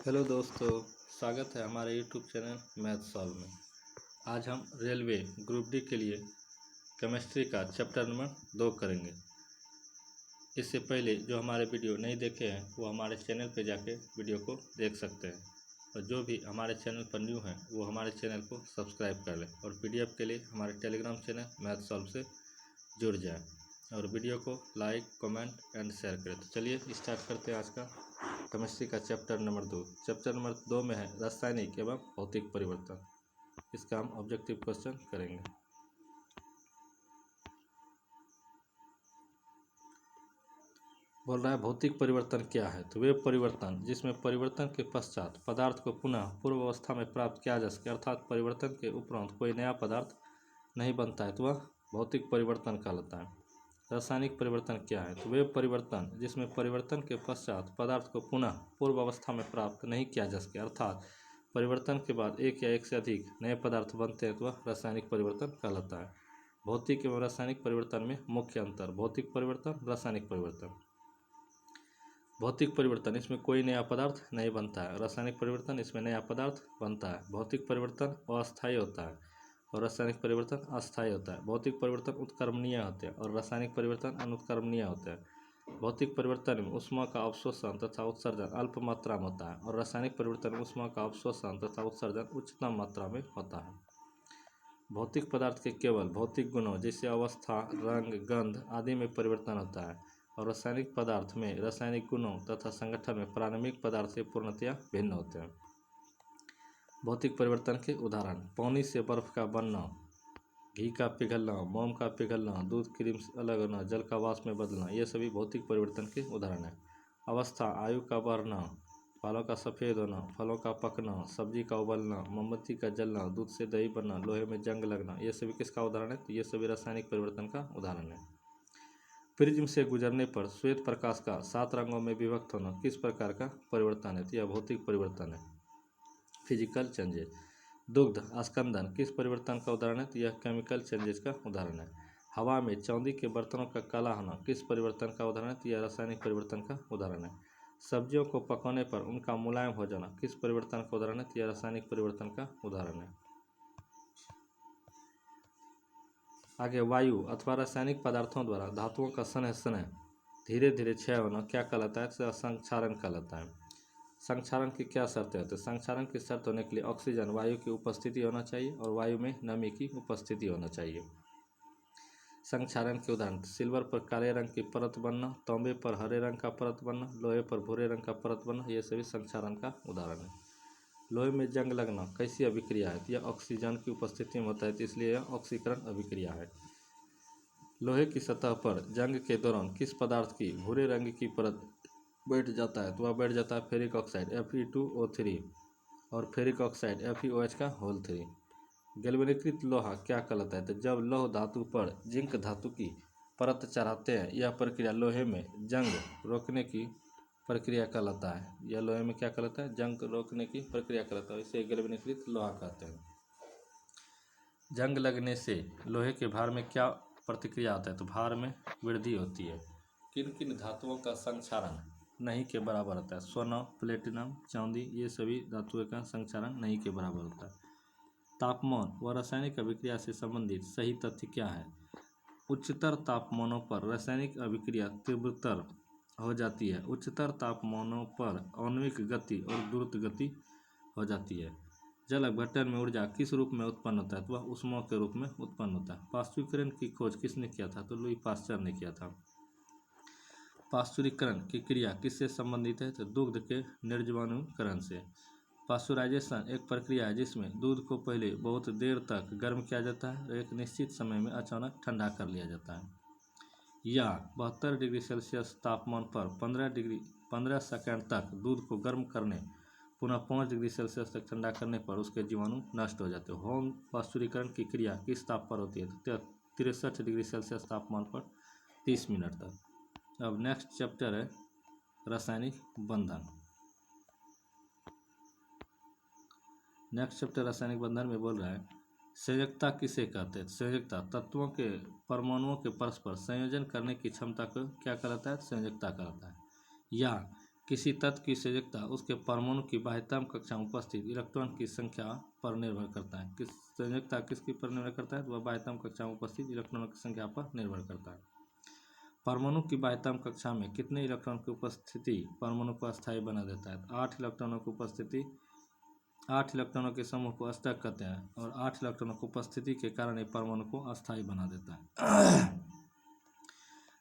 Hello दोस्तों, स्वागत है हमारे यूट्यूब चैनल मैथ सॉल्व में। आज हम रेलवे ग्रुप डी के लिए केमिस्ट्री का चैप्टर नंबर 2 करेंगे। इससे पहले जो हमारे वीडियो नहीं देखे हैं वो हमारे चैनल पे जाके वीडियो को देख सकते हैं, और जो भी हमारे चैनल पर न्यू हैं वो हमारे चैनल को सब्सक्राइब कर लें और पीडीएफ के लिए हमारे टेलीग्राम चैनल मैथ सॉल्व से जुड़ जाएँ और वीडियो को लाइक, कमेंट एंड शेयर करें। तो चलिए स्टार्ट करते हैं आज का केमिस्ट्री का चैप्टर नंबर 2। चैप्टर नंबर 2 में है रासायनिक एवं भौतिक परिवर्तन। इसका हम ऑब्जेक्टिव क्वेश्चन करेंगे। बोल रहा है भौतिक परिवर्तन क्या है। तो वे परिवर्तन जिसमें परिवर्तन के पश्चात पदार्थ को पुनः पूर्व अवस्था में प्राप्त किया जा सके, अर्थात परिवर्तन के उपरांत कोई नया पदार्थ नहीं बनता है, तो वह भौतिक परिवर्तन कहलाता है। रासायनिक परिवर्तन क्या है। तो वे परिवर्तन जिसमें परिवर्तन के पश्चात पदार्थ को पुनः पूर्व अवस्था में प्राप्त नहीं किया जा सके, अर्थात परिवर्तन के बाद एक या एक से अधिक नए पदार्थ बनते हैं, तो वह रासायनिक परिवर्तन कहलाता है। भौतिक एवं रासायनिक परिवर्तन में मुख्य अंतर। भौतिक परिवर्तन, रासायनिक परिवर्तन। भौतिक परिवर्तन इसमें कोई नया पदार्थ नहीं बनता है। रासायनिक परिवर्तन इसमें नया पदार्थ बनता है। भौतिक परिवर्तन अस्थायी होता है और रासायनिक परिवर्तन अस्थायी होता है। भौतिक परिवर्तन उत्क्रमणीय होते हैं और रासायनिक परिवर्तन अनुत्क्रमणीय होते हैं। भौतिक परिवर्तन में ऊष्मा का अवशोषण तथा उत्सर्जन अल्प मात्रा में होता है और रासायनिक परिवर्तन में ऊष्मा का अवशोषण तथा उत्सर्जन उच्चतम मात्रा में होता है। भौतिक पदार्थ के केवल भौतिक गुणों जैसे अवस्था, रंग, गंध आदि में परिवर्तन होता है और रासायनिक पदार्थ में रासायनिक गुणों तथा संगठन में प्रारंभिक पदार्थ से पूर्णतया भिन्न होते हैं। भौतिक परिवर्तन के उदाहरण: पानी से बर्फ का बनना, घी का पिघलना, मोम का पिघलना, दूध क्रीम से अलग होना, जल का वाष्प में बदलना, ये सभी भौतिक परिवर्तन के उदाहरण हैं। अवस्था: आयु का बढ़ना, बालों का सफ़ेद होना, फलों का पकना, सब्जी का उबलना, मोमबत्ती का जलना, दूध से दही बनना, लोहे में जंग लगना, ये सभी किसका उदाहरण है। तो ये सभी रासायनिक परिवर्तन का उदाहरण है। प्रिज्म से गुजरने पर श्वेत प्रकाश का 7 रंगों में विभक्त होना किस प्रकार का परिवर्तन है। तो यह भौतिक परिवर्तन है, फिजिकल चेंजेस। दुग्ध स्कंदन किस परिवर्तन का उदाहरण है। तो यह केमिकल चेंजेस का उदाहरण है। हवा में चांदी के बर्तनों का काला होना किस परिवर्तन का उदाहरण है। तो यह रासायनिक परिवर्तन का उदाहरण है। सब्जियों को पकाने पर उनका मुलायम हो जाना किस परिवर्तन का उदाहरण है। तो यह रासायनिक परिवर्तन का उदाहरण है। आगे, वायु अथवा रासायनिक पदार्थों द्वारा धातुओं का शनः शनः धीरे धीरे क्षय होना क्या कहलाता है। तो संक्षारण कहलाता है। संक्षारण की क्या शर्तें होती है। संक्षारण की शर्त होने के लिए ऑक्सीजन वायु की उपस्थिति होना चाहिए और वायु में नमी की उपस्थिति होना चाहिए। संक्षारण के उदाहरण: सिल्वर पर काले रंग की परत बनना, तांबे पर हरे रंग का परत बनना, लोहे पर भूरे रंग का परत बनना, ये सभी संक्षारण का उदाहरण है। लोहे में जंग लगना कैसी अभिक्रिया है। यह ऑक्सीजन की उपस्थिति में होता है, तो इसलिए यह ऑक्सीकरण अभिक्रिया है। लोहे की सतह पर जंग के दौरान किस पदार्थ की भूरे रंग की परत बैठ जाता है। तो वह बैठ जाता है फेरिक ऑक्साइड Fe2O3 और फेरिक ऑक्साइड FeOH का होल 3। गैल्वेनीकृत लोहा क्या कहलाता है। तो जब लौह धातु पर जिंक धातु की परत चढ़ाते हैं, यह प्रक्रिया लोहे में जंग रोकने की प्रक्रिया कहलाता है। यह लोहे में क्या कहलाता है, जंग रोकने की प्रक्रिया कहलाता है, इसे गैल्वेनीकृत लोहा कहते हैं। जंग लगने से लोहे के भार में क्या प्रतिक्रिया होता है। तो भार में वृद्धि होती है। किन किन धातुओं का संक्षारण नहीं के बराबर होता है। सोना, प्लेटिनम, चांदी, ये सभी धातुओं का संक्षारण नहीं के बराबर होता है। तापमान व रासायनिक अभिक्रिया से संबंधित सही तथ्य क्या है। उच्चतर तापमानों पर रासायनिक अभिक्रिया तीव्रतर हो जाती है। उच्चतर तापमानों पर आणविक गति और द्रुत गति हो जाती है। जल अपघटन में ऊर्जा किस रूप में उत्पन्न होता है। तो वह ऊष्मा के रूप में उत्पन्न होता है। पाश्चुरीकरण की खोज किसने किया था। तो लुई पाश्चर ने किया था। पाश्चुरीकरण की क्रिया किससे संबंधित है। तो दुग्ध के निर्जमीकरण से। पाश्चुराइजेशन एक प्रक्रिया है जिसमें दूध को पहले बहुत देर तक गर्म किया जाता है और एक निश्चित समय में अचानक ठंडा कर लिया जाता है। या 72 डिग्री सेल्सियस तापमान पर 15 सेकंड तक दूध को गर्म करने पुनः 5 डिग्री सेल्सियस तक ठंडा करने पर उसके जीवाणु नष्ट हो जाते हैं। होम पाश्चुरीकरण की क्रिया किस ताप पर होती है। तो 63 डिग्री सेल्सियस तापमान पर 30 मिनट तक। अब नेक्स्ट चैप्टर है रासायनिक बंधन। नेक्स्ट चैप्टर रासायनिक बंधन में बोल रहा है संयोजकता किसे कहते हैं। संयोजकता तत्वों के परमाणुओं के परस्पर संयोजन करने की क्षमता को क्या कहलाता है। संयोजकता कहलाता है। या किसी तत्व की संयोजकता उसके परमाणु की बाह्यतम कक्षा में उपस्थित इलेक्ट्रॉन की संख्या पर निर्भर करता है। किस संयोजकता किसकी पर निर्भर करता है? तो वह बाह्यतम कक्षा में उपस्थित इलेक्ट्रॉनों की संख्या पर निर्भर करता है। परमाणु की बाह्यतम कक्षा में कितने इलेक्ट्रॉन की उपस्थिति परमाणु को अस्थायी बना देता है? 8 इलेक्ट्रॉनों की उपस्थिति 8 इलेक्ट्रॉनों के समूह को अष्टक कहते हैं और 8 इलेक्ट्रॉनों की उपस्थिति के कारण ये परमाणु को अस्थायी बना देता है।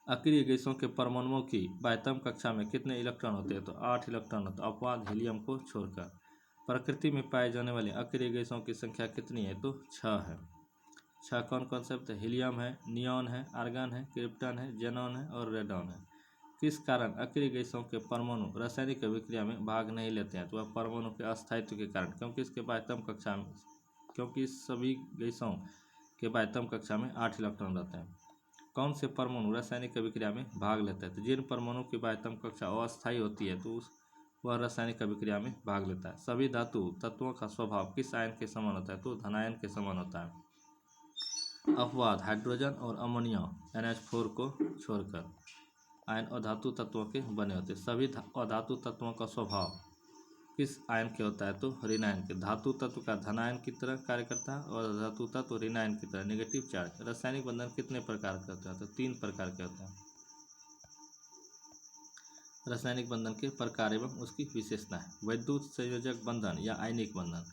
अक्रिय गैसों के परमाणुओं की बाह्यतम कक्षा में कितने इलेक्ट्रॉन होते हैं? तो 8 इलेक्ट्रॉन होते हैं, अपवाद हीलियम को छोड़कर। प्रकृति में पाए जाने वाले अक्रिय गैसों की संख्या कितनी है? तो 6 है। 6 कौन कौन से? हीलियम है, नियॉन है, आर्गन है, क्रिप्टन है, जेनॉन है और रेडॉन है। किस कारण अक्रिय गैसों के परमाणु रासायनिक अभिक्रिया में भाग नहीं लेते हैं? तो वह परमाणु के अस्थायित्व के कारण, क्योंकि इसके बाह्यतम कक्षा में क्योंकि सभी गैसों के बाह्यतम कक्षा में 8 इलेक्ट्रॉन रहते हैं। कौन से परमाणु रासायनिक अभिक्रिया में भाग लेता है? तो जिन परमाणु की बाह्यतम कक्षा अस्थायी होती है तो वह रासायनिक अभिक्रिया में भाग लेता है। सभी धातु तत्वों का स्वभाव किस आयन के समान होता है? तो धनायन के समान होता है। अपवाद हाइड्रोजन और अमोनिया NH4 को छोड़कर आयन अधातु तत्वों के बने होते हैं। सभी अधातु तत्वों का स्वभाव किस आयन के होता है? तो ऋण आयन के। धातु तत्व का धनायन की तरह कार्य करता है और धातु तत्व ऋण आयन की तरह नेगेटिव चार्ज। रासायनिक बंधन कितने प्रकार के होते हैं? तो 3 प्रकार के होते हैं। रासायनिक बंधन के प्रकार एवं उसकी विशेषता है। वैद्युत संयोजक बंधन या आयनिक बंधन,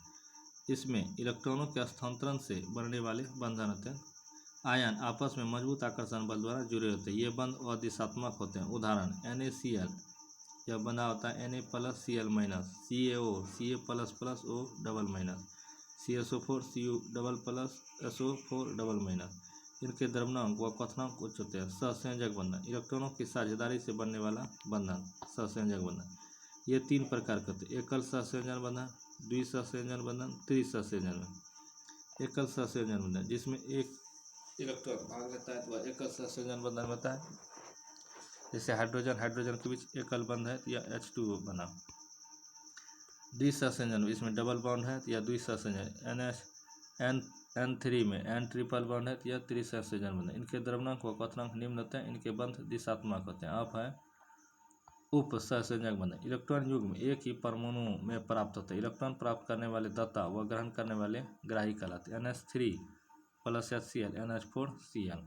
इसमें इलेक्ट्रॉनों के स्थानांतरण से बनने वाले बंधन होते हैं। आयन आपस में मजबूत आकर्षण बल द्वारा जुड़े होते हैं। ये बंध अदिशात्मक होते हैं। उदाहरण NaCl, यह बना होता है Na+Cl-, CaO Ca++O double-, CSO4 Cu++SO4 double-. इनके द्रव्यनांक व क्वथनांक उच्च होते हैं। सहसंयोजक बंधन, इलेक्ट्रॉनों की साझेदारी से बनने वाला बंधन सहसंयोजक बंधन। ये 3 प्रकार के होते हैं। एकल सहसंयोजन बंधन, द्विसहसंयोजन बंधन, त्रिसहसंयोजन बंधन। एकल सहसंयोजन बंधन जिसमें एक इलेक्ट्रॉन भाग लेता है तो वह एकल सहसंयोजन बंधन होता है। जैसे हाइड्रोजन के बीच एकल बंध है या H2O बना। द्विसहसंयोजन, इसमें डबल बॉन्ड है या द्विसहसंयोजन। N3 में N ट्रिपल बॉन्ड है या त्रिसहसंयोजन बंध। इनके द्रव्यनांक व क्वथनांक निम्न होते हैं। इनके बंध दिशात्मक होते हैं। अब है उप सहसंयोजक बंधन। इलेक्ट्रॉन युग्म एक ही परमाणु में प्राप्त होते हैं। इलेक्ट्रॉन प्राप्त करने वाले दाता व ग्रहण करने वाले ग्राही कहलाते हैं। NH3+HCl NH4Cl।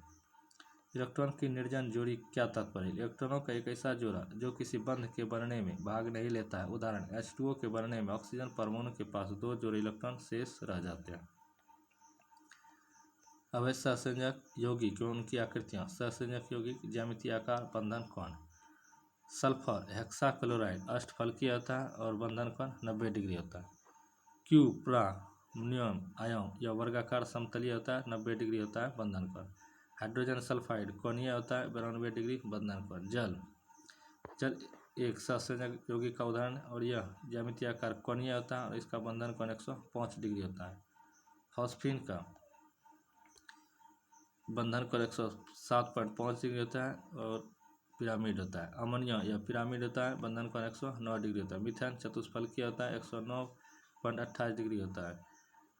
इलेक्ट्रॉन की निर्जन जोड़ी क्या तात्पर्य? इलेक्ट्रॉनों का एक ऐसा जोड़ा जो किसी बंध के बनने में भाग नहीं लेता है। उदाहरण H2O के बनने में ऑक्सीजन परमाणु के पास 2 जोड़े इलेक्ट्रॉन शेष रह जाते हैं। अब है सहसंयोजक यौगिक एवं उनकी आकृतियाँ। सहसंयोजक यौगिक ज्यामितीय आकार बंधन कोण। सल्फर हेक्साक्लोराइड अष्टफलकीय होता है और बंधन कोण 90 डिग्री होता है। क्यूप्रानियम आयन यह वर्गाकार समतलीय होता है, 90 डिग्री होता है बंधन कोण। हाइड्रोजन सल्फाइड कोणीय होता है, 92 डिग्री बंधन कोण। जल एक सहसंयोजक यौगिक का उदाहरण है और यह ज्यामितीय आकार कोणीय होता है और इसका बंधन कोण 105 डिग्री होता है। फॉस्फीन का बंधन कोण 107.5 डिग्री होता है और पिरामिड होता है। अमोनिया यह पिरामिड होता है, बंधन कोण 109 डिग्री होता है। मिथेन चतुष्फलकीय होता है, 109.28 डिग्री होता है।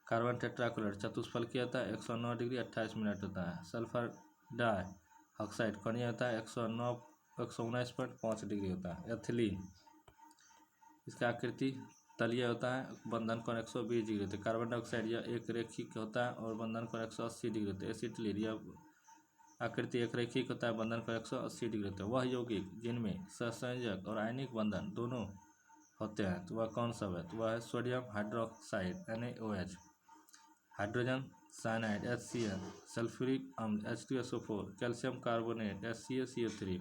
कार्बन टेट्राक्लोराइड चतुष्फलकीय होता है, 109 डिग्री 28 मिनट होता है। सल्फर डाइऑक्साइड कोणीय होता है, 119.5 डिग्री होता है। एथिलीन इसका आकृति तलीय होता है, बंधन कोण 120 डिग्री होता है। कार्बन डाइऑक्साइड यह एक रेखिक होता है और बंधन कोण 180 डिग्री होता है। एसिटिलीन यह आकृति एक रेखिक होता है, बंधन कोण 180 डिग्री होता है। वह यौगिक जिनमें सहसंयोजक और आयनिक बंधन दोनों होते हैं तो वह कौन सा है? तो वह है sodium hydroxide NaOH, hydrogen cyanide HCl, sulphuric अम्ल H2SO4, कैल्शियम कार्बोनेट HCaCO3।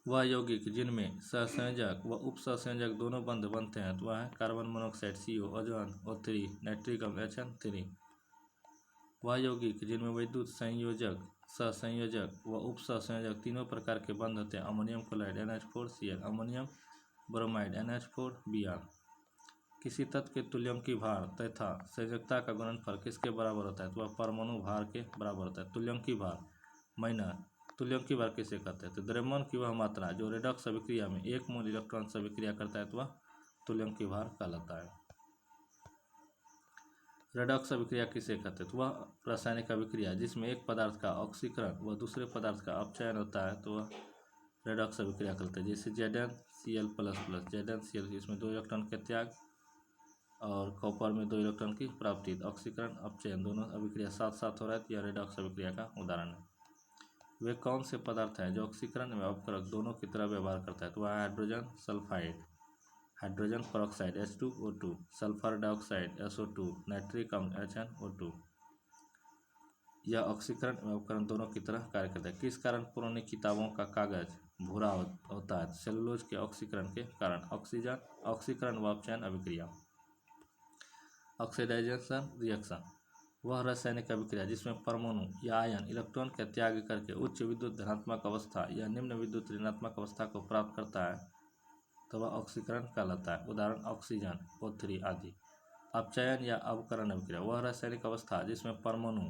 वह यौगिक जिनमें सहसंयोजक व उपसहसंयोजक दोनों बंध बनते हैं तो वह है carbon monoxide CO, ozone O3, nitric अम्ल HN3। वह यौगिक जिनमें वैद्युत संयोजक, सहसंयोजक व उपसहसंयोजक तीनों प्रकार के बंध होते हैं। Ammonium chloride NH4Cl, ammonium bromide NH4Br। किसी तत्व के तुल्यंकी भार तथा संयोजकता का गुणनफल किसके बराबर होता है? तो वह परमाणु भार के बराबर होता है। तुल्यंकी भार माइनर तुल्यंकी भार किसे कहते हैं? तो द्रव्यमान की वह मात्रा जो रेडॉक्स अभिक्रिया में 1 मोल इलेक्ट्रॉन से अभिक्रिया करता है तो वह तुल्यंकी भार कहलाता है। रेडॉक्स अभिक्रिया किसे कहते हैं? तो वह रासायनिक अभिक्रिया जिसमें एक पदार्थ का ऑक्सीकरण व दूसरे पदार्थ का अपचयन होता है तो वह रेडॉक्स अभिक्रिया कहलाता है। जैसे Zn Cl++, ZnCl, इसमें 2 इलेक्ट्रॉन के त्याग और कॉपर में 2 इलेक्ट्रॉन की प्राप्ति। ऑक्सीकरण अपचयन दोनों अभिक्रिया साथ साथ हो रहा है, यह रेडॉक्स अभिक्रिया का उदाहरण है। वे कौन से पदार्थ हैं जो ऑक्सीकरण एवं अपकरक दोनों की तरह व्यवहार करता है? तो वह hydrogen sulphide, hydrogen peroxide H2O2, sulphur dioxide SO2, nitric अम्ल HNO2। यह ऑक्सीकरण एवं अपकरण दोनों की तरह कार्य करता है। किस कारण पुरानी किताबों का कागज भूरा होता है? सेलुलोज के ऑक्सीकरण के कारण। ऑक्सीकरण व अपचयन अभिक्रिया। ऑक्सीडाइजेशन रिएक्शन वह रासायनिक अभिक्रिया जिसमें परमाणु या आयन इलेक्ट्रॉन का त्याग करके उच्च विद्युत धनात्मक अवस्था या निम्न विद्युत ऋणात्मक अवस्था को प्राप्त करता है, तो वह ऑक्सीकरण कहलाता है। उदाहरण ऑक्सीजन O3 आदि। अपचयन या अवकरण अभिक्रिया वह रासायनिक अवस्था जिसमें परमाणु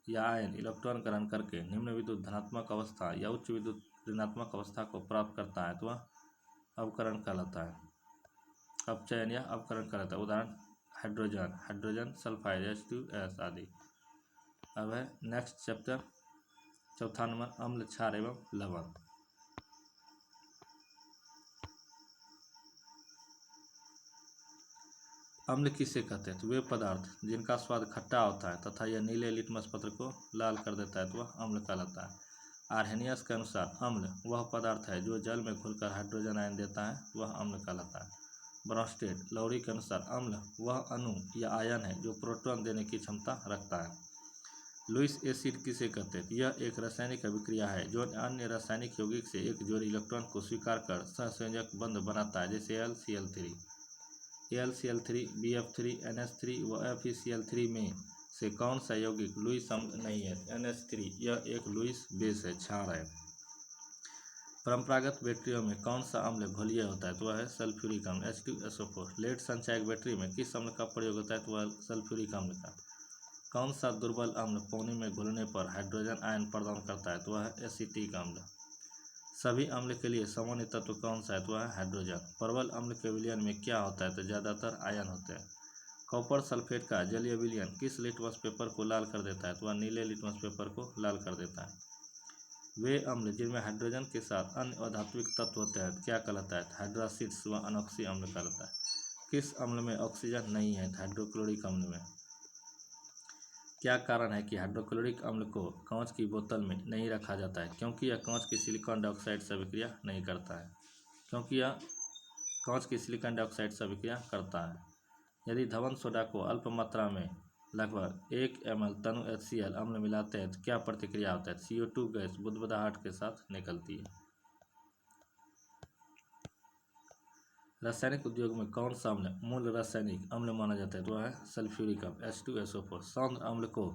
या आयन इलेक्ट्रॉन ग्रहण करके निम्न विद्युत धनात्मक अवस्था या उच्च विद्युत ऋणात्मक अवस्था को प्राप्त करता है, तो वह अवकरण कहलाता है। अपचयन या अवकरण कहलाता है। उदाहरण हाइड्रोजन सल्फाइड H2S आदि। अब है नेक्स्ट चैप्टर, चौथा नंबर, अम्ल, क्षार एवं लवण। अम्ल किसे कहते हैं? तो वे पदार्थ जिनका स्वाद खट्टा होता है तथा यह नीले लिटमस पत्र को लाल कर देता है, तो वह अम्ल कहलाता है। आर्हेनियस के अनुसार अम्ल वह पदार्थ है जो जल में घुलकर हाइड्रोजन आयन देता है, वह अम्ल कहलाता है। ब्रॉन्स्टेड लौरी के अनुसार अम्ल वह अणु या आयन है जो प्रोटॉन देने की क्षमता रखता है। लुईस एसिड किसे कहते हैं? यह एक रासायनिक अभिक्रिया है जो अन्य रासायनिक यौगिक से एक जोड़ी इलेक्ट्रॉन को स्वीकार कर सहसंयोजक बंध बनाता है, जैसे AlCl3। AlCl3, BF3, NH3 व FeCl3 में से कौन सा यौगिक लुईस अम्ल नहीं है? NH3, यह एक लुईस बेस है, क्षार है। परंपरागत बैटरियों में कौन सा अम्ल घोलीय होता है? तो वह है सल्फ्यूरिक अम्ल H2SO4। लेड संचायक बैटरी में किस अम्ल का प्रयोग होता है? तो वह सल्फ्यूरिक अम्ल का। कौन सा दुर्बल अम्ल पानी में घुलने पर हाइड्रोजन आयन प्रदान करता है? तो वह है एसिटिक अम्ल। सभी अम्ल के लिए सामान्य तत्व कौन सा है? तो वह है हाइड्रोजन। प्रबल अम्ल के विलयन में क्या होता है? तो ज़्यादातर आयन होते हैं। कॉपर सल्फेट का जलीय विलयन किस लिटमस पेपर को लाल कर देता है? तो वह नीले लिटमस पेपर को लाल कर देता है। वे अम्ल जिनमें हाइड्रोजन के साथ अन्य अधात्विक तत्व होते हैं क्या कहलाता है? हाइड्रासिड्स व अनॉक्सी अम्ल कहलाता है। किस अम्ल में ऑक्सीजन नहीं है? हाइड्रोक्लोरिक अम्ल में। क्या कारण है कि हाइड्रोक्लोरिक अम्ल को कांच की बोतल में नहीं रखा जाता है? क्योंकि यह कांच की सिलिकॉन डाइऑक्साइड से अभिक्रिया नहीं करता है। यदि धवन सोडा को अल्प मात्रा में लगभग 1 ml तनु HCl अम्ल मिलाते हैं तो क्या प्रतिक्रिया होता है? CO2 गैस बुदबुदाहट के साथ निकलती है। रासायनिक उद्योग में कौन सा अम्ल मूल रासायनिक अम्ल माना जाता है? तो वह है सल्फ्यूरिक अम्ल H2SO4। सौंद्र अम्ल को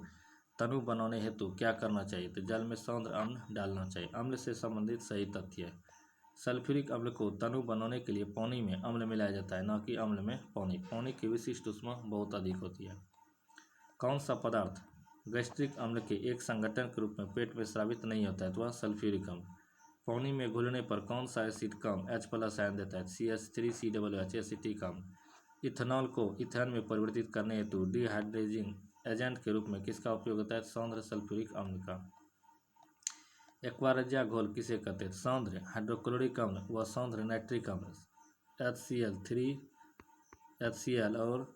तनु बनाने हेतु क्या करना चाहिए? तो जल में सौंद्र अम्ल डालना चाहिए। अम्ल से संबंधित सही तथ्य है। सल्फ्यूरिक अम्ल को तनु बनाने के लिए पानी में अम्ल मिलाया जाता है, न कि अम्ल में पानी। पानी की विशिष्ट ऊष्मा बहुत अधिक होती है। कौन सा पदार्थ गैस्ट्रिक अम्ल के एक संगठन के रूप में पेट में स्रावित नहीं होता है? तो वह सल्फ्यूरिक अम्ल। पानी में घुलने पर कौन सा एसिड कम H+ आयन देता है? CH3COOH एसिटिक अम्ल। इथेनॉल को ईथेन में परिवर्तित करने हेतु डिहाइड्रेजिंग एजेंट के रूप में किसका उपयोग होता है? सौंद्र सल्फ्यूरिक अम्ल का। एक्वारेजिया घोल किसे कहते हैं? सौंद्र हाइड्रोक्लोरिक अम्ल व सौंद्र नाइट्रिक अम्ल HCl, 3HCl और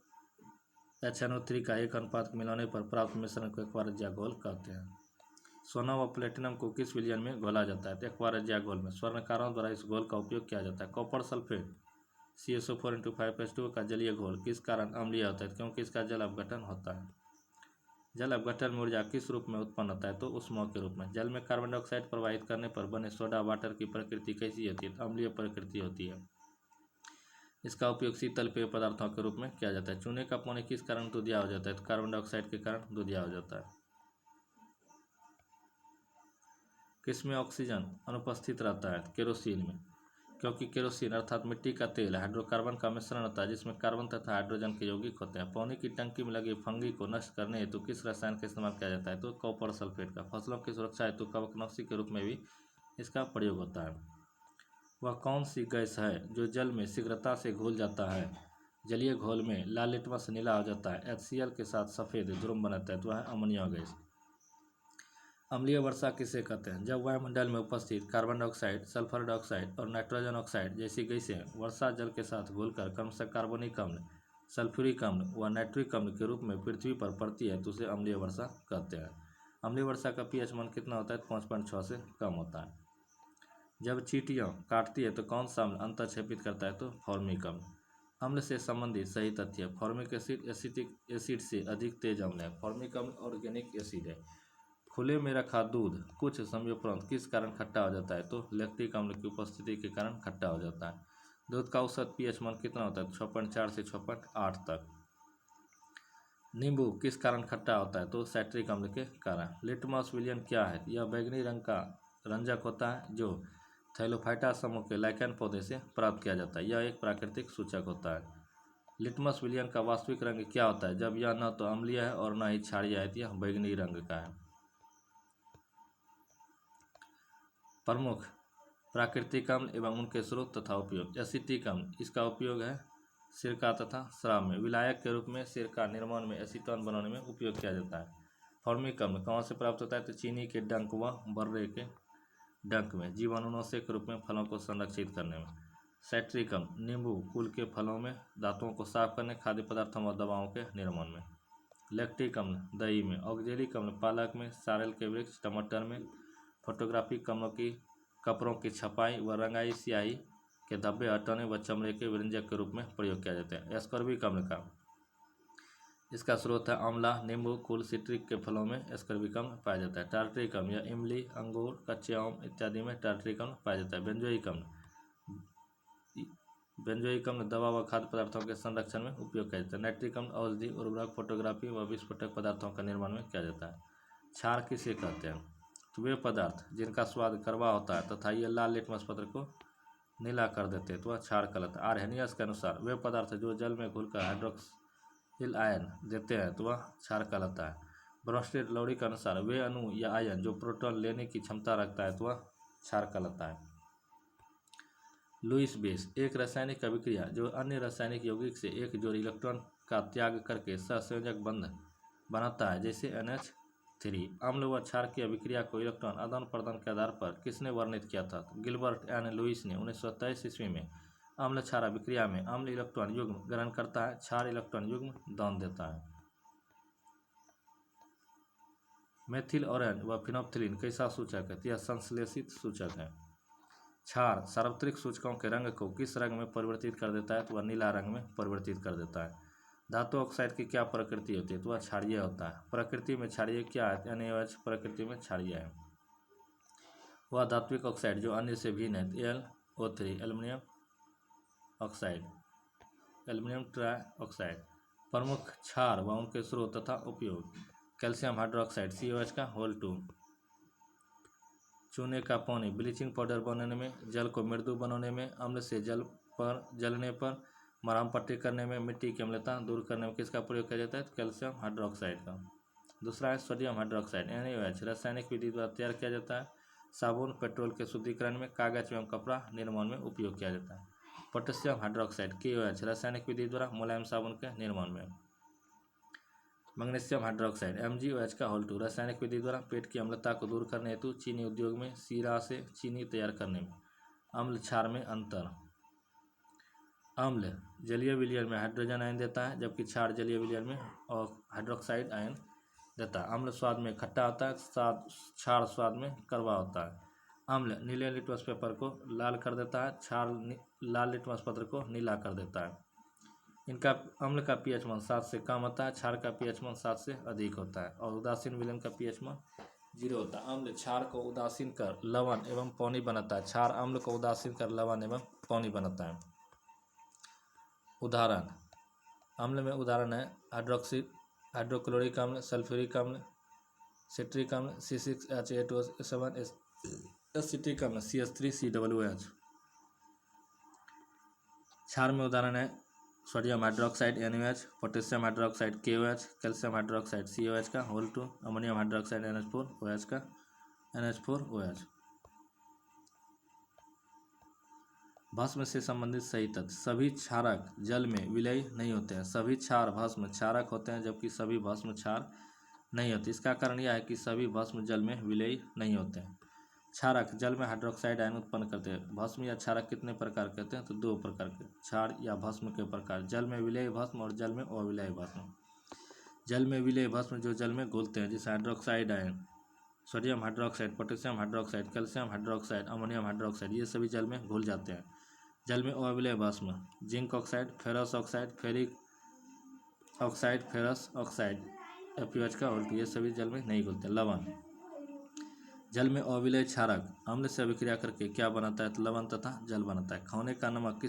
HNO3 का एक अनुपात मिलाने पर प्राप्त मिश्रण को एक्वारेजिया घोल कहते हैं। सोना व प्लेटिनम को किस विलयन में घोला जाता है? तो एक्वारेजिया घोल में। स्वर्णकारों द्वारा इस घोल का उपयोग किया जाता है। कॉपर सल्फेट CSO4 × 5H2O का जलीय घोल किस कारण अम्लीय होता है? क्योंकि इसका जल अपघटन होता है। जल अपघटन में ऊर्जा किस रूप में उत्पन्न होता है? तो ऊष्मा के रूप में। जल में कार्बन डाइऑक्साइड प्रवाहित करने पर बने सोडा वाटर की प्रकृति कैसी होती है? तो अम्लीय प्रकृति होती है। इसका उपयोग शीतल पेय पदार्थों के रूप में किया जाता है। चूने का पानी किस कारण दूधिया हो जाता है? तो कार्बन डाइऑक्साइड के कारण दूधिया हो जाता है। किसमें ऑक्सीजन अनुपस्थित रहता है? केरोसिन में। क्योंकि केरोसिन अर्थात मिट्टी का तेल हाइड्रोकार्बन का मिश्रण होता है जिसमें कार्बन तथा हाइड्रोजन के यौगिक होते हैं। पानी की टंकी में लगे फंगी को नष्ट करने हेतु किस रसायन का इस्तेमाल किया जाता है? तो कॉपर सल्फेट का। फसलों की सुरक्षा हेतु कवकनाशी के रूप में भी इसका प्रयोग होता है। वह कौन सी गैस है जो जल में शीघ्रता से घुल जाता है? जलीय घोल में लाल लिटमस नीला हो जाता है, HCl के साथ सफ़ेद ध्रुव बनाता है, तो वह है अमोनिया गैस। अम्लीय वर्षा किसे कहते हैं? जब वायुमंडल में उपस्थित कार्बन डाइऑक्साइड, सल्फर डाइऑक्साइड और नाइट्रोजन ऑक्साइड जैसी गैसें वर्षा जल के साथ घुलकर क्रमशः कार्बनिक अम्ल, सल्फ्यूरिक अम्ल व नाइट्रिक अम्ल के रूप में पृथ्वी पर पड़ती है तो उसे अम्लीय वर्षा कहते हैं। अम्लीय वर्षा का पीएच मान कितना होता है? 5.6 से कम होता है। जब चींटियां काटती है तो कौन सा अम्ल अंतःक्षेपित करता है? तो फॉर्मिक अम्ल। अम्ल से संबंधित सही तथ्य: फॉर्मिक एसिड एसिटिक एसिड से अधिक तेज अम्ल है। फॉर्मिक अम्ल ऑर्गेनिक एसिड है। खुले में रखा दूध कुछ समयोपरांत किस कारण खट्टा हो जाता है? तो लैक्टिक अम्ल की उपस्थिति के कारण खट्टा हो जाता है। दूध का औसत पीएच मान कितना होता है? 6.4 से 6.8 तक। नींबू किस कारण खट्टा होता है? तो साइट्रिक अम्ल के कारण। लिटमस विलियन क्या है? यह बैंगनी रंग का रंजक होता है जो थैलोफाइटा समूह के लाइकेन पौधे से प्राप्त किया जाता है। यह एक प्राकृतिक सूचक होता है। लिटमस विलियन का वास्तविक रंग क्या होता है? जब यह न तो अम्लीय है और न ही क्षारीय है, यह बैंगनी रंग का है। प्रमुख प्राकृतिक अम्ल एवं उनके स्रोत तथा उपयोग। एसिटिक अम्ल, इसका उपयोग है सिरका तथा शराब में। विलायक के रूप में सिरका निर्माण में एसीटोन बनाने में उपयोग किया जाता है। फॉर्मिक अम्ल कहाँ से प्राप्त होता है? तो चीनी के डंक व बर्रे के डंक में। जीवाणुनाशक के रूप में फलों को संरक्षित करने में। साइट्रिक अम्ल नींबू कुल के फलों में दांतों को साफ करने, खाद्य पदार्थों व दवाओं के निर्माण में। लैक्टिक अम्ल दही में। ऑक्जेलिक अम्ल पालक में, सारेल के वृक्ष, टमाटर में। फोटोग्राफी कपड़ों की छपाई व रंगाई, स्याही के धब्बे हटाने व चमड़े के व्यंजक के रूप में प्रयोग किया जाता है। एस्कॉर्बिक अम्ल का इसका स्रोत है आंवला, नींबू कुल, सिट्रिक के फलों में एस्कॉर्बिक अम्ल पाया जाता है। टार्टरिक अम्ल या इमली, अंगूर, कच्चे आम इत्यादि में टार्टरिक अम्ल पाया जाता है। बेंजोइक अम्ल दवा व खाद्य पदार्थों के संरक्षण में उपयोग किया जाता है। नाइट्रिक अम्ल औषधि, उर्वरक, फोटोग्राफी व विस्फोटक पदार्थों का निर्माण में किया जाता है। क्षार किसे कहते हैं? तो वे पदार्थ जिनका स्वाद कड़वा होता है तथा ये लाल लिटमस पत्र को नीला कर देते हैं तो वह क्षार कहलाता है। आर्हेनियस के अनुसार वे पदार्थ जो जल में घुलकर हाइड्रोक्सिल आयन देते हैं तो वह क्षार कहलाता है। ब्रोंस्टेड लौरी के अनुसार वे अणु या आयन जो प्रोटॉन लेने की क्षमता रखता है तो वह क्षार कहलाता है। लुईस बेस एक रासायनिक अभिक्रिया जो अन्य रासायनिक यौगिक से एक जोड़ी इलेक्ट्रॉन का त्याग करके सहसंयोजक बंध बनाता है, जैसे NH3। अम्ल व क्षार की अभिक्रिया को इलेक्ट्रॉन आदान प्रदान के आधार पर किसने वर्णित किया था? गिलबर्ट एन लुईस ने 1927 ईस्वी में। अम्ल क्षार अभिक्रिया में अम्ल इलेक्ट्रॉन युग्म ग्रहण करता है, क्षार इलेक्ट्रॉन युग्म दान देता है। मेथिल ऑरेंज व फिनोप्थिलीन कैसा सूचक है? यह संश्लेषित सूचक है। क्षार सार्वत्रिक सूचकों के रंग को किस रंग में परिवर्तित कर देता है? तो वह नीला रंग में परिवर्तित कर देता है। धातु ऑक्साइड की क्या प्रकृति होती है? तो वह क्षारीय होता है। प्रकृति में क्षारीय क्या है? NaOH प्रकृति में क्षारीय है। वह धात्विक ऑक्साइड जो अन्य से भिन्न है। LO3 aluminium oxide, aluminium trioxide. प्रमुख क्षार व उनके स्रोत तथा उपयोग। कैल्शियम हाइड्रोक्साइड COH का होल 2। चूने का पानी ब्लीचिंग पाउडर बनाने में, जल को मृदु बनाने में, अम्ल से जलने पर मरहम पट्टी करने में, मिट्टी की अम्लता दूर करने में किसका प्रयोग किया जाता है? कैल्शियम हाइड्रोक्साइड का। दूसरा है सोडियम हाइड्रोक्साइड NaOH रासायनिक विधि द्वारा तैयार किया जाता है। साबुन, पेट्रोल के शुद्धिकरण में, कागज एवं कपड़ा निर्माण में उपयोग किया जाता है। पोटेशियम हाइड्रोक्साइड KOH रासायनिक विधि द्वारा मुलायम साबुन के निर्माण में। मैग्नीशियम हाइड्रोक्साइड MgOH का होल 2 रासायनिक विधि द्वारा पेट की अम्लता को दूर करने हेतु चीनी उद्योग में शीरा से चीनी तैयार करने में। अम्ल क्षार में अंतर। अम्ल जलीय विलयन में हाइड्रोजन आयन देता है, जबकि क्षार जलीय विलयन में हाइड्रोक्साइड आयन देता है। अम्ल स्वाद में खट्टा होता है, क्षार स्वाद में कड़वा होता है। अम्ल नीले लिटमस पेपर को लाल कर देता है, क्षार लाल लिटमस पत्र को नीला कर देता है। इनका अम्ल का पीएच मान 7 से कम होता है, क्षार का पीएच मान 7 से अधिक होता है और उदासीन विलयन का पीएच मान 0 होता है। अम्ल क्षार को उदासीन कर लवण एवं पानी बनाता है, क्षार अम्ल को उदासीन कर लवण एवं पानी बनाता है। उदाहरण अम्ल में उदाहरण है हाइड्रोक्लोरिक अम्ल, सल्फ्यूरिक अम्ल, सिट्रिक अम्ल C6H8O7, एसिटिक अम्ल CH3COOH। क्षार में उदाहरण है sodium hydroxide NaOH, potassium hydroxide KOH, calcium hydroxide COH का होल 2, अमोनियम हाइड्रोक्साइड NH4OH का NH4OH। भस्म से संबंधित सही तथ्य। सभी क्षारक जल में विलय नहीं होते हैं। सभी क्षार भस्म क्षारक होते हैं, जबकि सभी भस्म क्षार नहीं होती। इसका कारण यह है कि सभी भस्म जल में विलय नहीं होते हैं। क्षारक जल में हाइड्रोक्साइड आयन उत्पन्न करते हैं। भस्म या क्षारक कितने प्रकार के होते हैं? तो 2 प्रकार के। क्षार या भस्म के प्रकार, जल में विलय भस्म और जल में अविलय भस्म। जल में विलय भस्म जो जल में घुलते हैं, जैसे hydroxide ion, sodium hydroxide, potassium hydroxide, calcium hydroxide, ammonium hydroxide, ये सभी जल में घुल जाते हैं। जल में अविलय भस्म, zinc oxide, ferrous oxide, ferric oxide, ferrous oxide, FeOH का उल्ट, ये सभी जल में नहीं घुलते। लवण, जल में अविलय क्षारक अम्ल से अभिक्रिया करके क्या बनाता है? तो लवण तथा जल बनाता है। खाने का नमक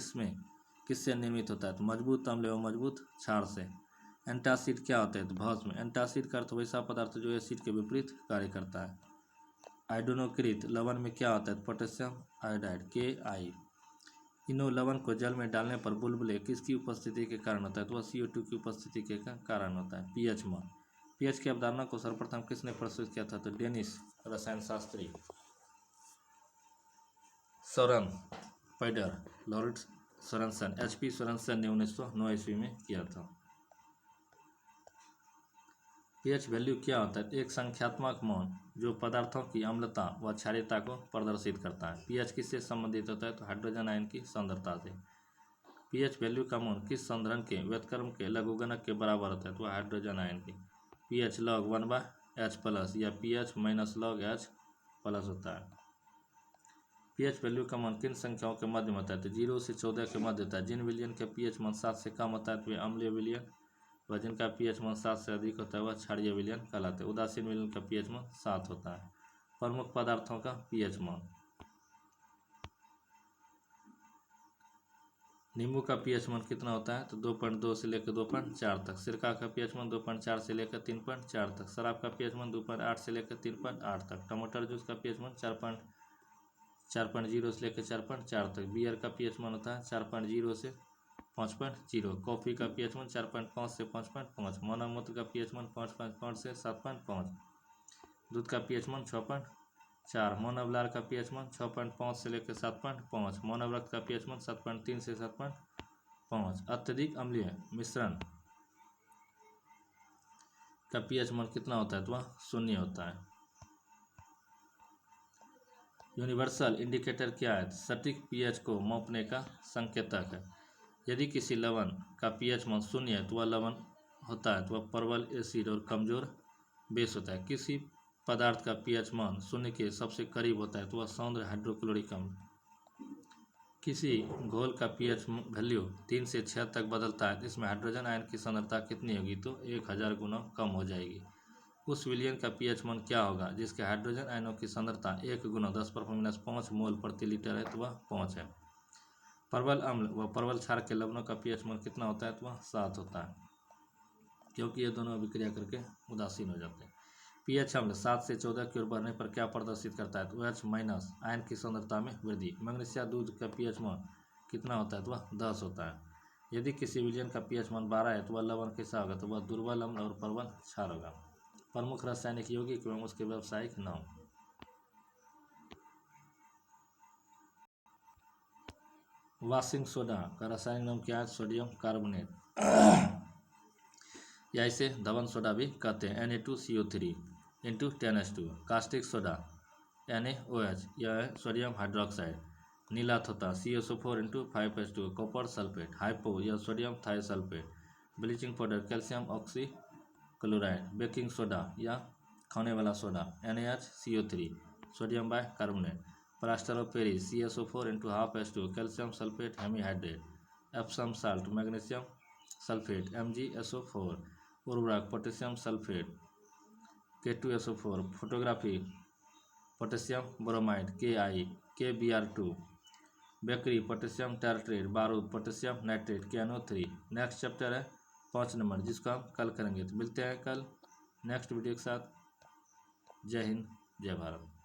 किससे निर्मित होता है? तो मजबूत अम्ल एवं मजबूत क्षार से। एंटासिड क्या होता है? तो भस्म। एंटासिड का अर्थ वैसा पदार्थ जो एसिड के विपरीत कार्य करता है। आयोडीनोकृत लवण में क्या होता है? Potassium iodide, KI। इनो लवण को जल में डालने पर बुलबुले किसकी उपस्थिति के कारण होता है? तो वह CO2 की उपस्थिति के कारण होता है। pH मान, pH की अवधारणा को सर्वप्रथम किसने प्रस्तुत किया था? तो डेनिश रसायन शास्त्री Soren Peder, Lauritz Sorensen, HP Sorensen ने 1909 ईस्वी में किया था। pH वैल्यू क्या होता है? एक संख्यात्मक मान जो पदार्थों की अम्लता व क्षारीयता को प्रदर्शित करता है। pH किससे संबंधित होता है? तो हाइड्रोजन आयन की सांद्रता से। pH वैल्यू का मान किस संधारण के व्युत्क्रम के लघुगणक के बराबर होता है? तो हाइड्रोजन आयन की। pH log 1/H+ या pH - log H+ होता है। pH वैल्यू का मान किन संख्याओं के मध्य में होता है? तो 0 से 14 के मध्य होता है। जिन विलयन के pH मान 7 से कम होता है तो वे अम्लीय विलयन, व जिनका pH मान 7 से अधिक होता है वह क्षारीय विलयन कहलाते हैं। उदासीन विलयन का pH मान 7 होता है। प्रमुख पदार्थों का pH मान, नींबू का pH मान कितना होता है? तो 2.2 से लेकर 2.4 तक। सिरका का pH मान 2.4 से लेकर 3.4 तक। शराब का pH मान 2.8 से लेकर 3.8 तक। टमाटर जूस का pH मान 4.0 से लेकर 4.4 तक। बियर का pH मान होता है 4.0 से 5.0। कॉफ़ी का pH मान 4.5 से 5.5। मानव मूत्र का pH मान 5.5 से 7.5। दूध का pH मान 6.4। मानव लार का pH मान 6.5 से लेकर 7.5। मानव रक्त का pH मान 7.3 से 7.5। अत्यधिक अम्लीय मिश्रण का pH मान कितना होता है? तो वह 0 होता है। यूनिवर्सल इंडिकेटर क्या है? सटीक pH को मापने का संकेतक है। यदि किसी लवण का pH मान 0 है तो वह लवण होता है, तो वह प्रबल एसिड और कमजोर बेस होता है। किसी पदार्थ का pH मान 0 के सबसे करीब होता है तो वह सौंद्र हाइड्रोक्लोरिक अम्ल। किसी घोल का pH वैल्यू 3 से 6 तक बदलता है, इसमें हाइड्रोजन आयन की सांद्रता कितनी होगी? तो 1000 गुना कम हो जाएगी। उस विलयन का pH मान क्या होगा जिसके हाइड्रोजन आयनों की सांद्रता 1 गुना 10⁻⁵ मोल प्रति लीटर है? तो वह 5 है। प्रबल अम्ल व प्रबल क्षार के लवणों का pH मान कितना होता है? तो वह 7 होता है, क्योंकि ये दोनों अभिक्रिया करके उदासीन हो जाते हैं। pH अम्ल 7 से 14 की ओर बढ़ने पर क्या प्रदर्शित करता है? तो OH- आयन की सांद्रता में वृद्धि। मैग्नीशिया दूध का pH मान कितना होता है? तो वह 10 होता है। यदि किसी विलयन का pH मान 12 है तो वह लवण कैसा होगा? तो वह दुर्बल अम्ल और प्रबल क्षार होगा। प्रमुख रासायनिक यौगिक एवं उसके व्यावसायिक नाम। वाशिंग सोडा का रासायनिक नाम क्या है? सोडियम कार्बोनेट या इसे धवन सोडा भी कहते हैं। Na2CO3 × 10H2। Caustic soda NaOH यह है सोडियम हाइड्रोक्साइड। नीला थोथा CSO4 × 5H2। Copper sulphate. Hypo यह sodium thiosulphate. Bleaching powder calcium oxychloride. Baking soda या खाने वाला soda NaHCO3 sodium bicarbonate. Plaster of Paris CSO4 × 1/2H2। Calcium sulphate hemihydrate. Epsom salt magnesium sulphate MgSO4। उर्वरक potassium sulphate K2SO4। Photography potassium bromide KI KBr2। Bakery potassium tartrate. बारूद potassium nitrate KNO3। Next chapter है 5 number, जिसको हम कल करेंगे। तो मिलते हैं कल नेक्स्ट वीडियो के साथ। जय हिंद, जय भारत।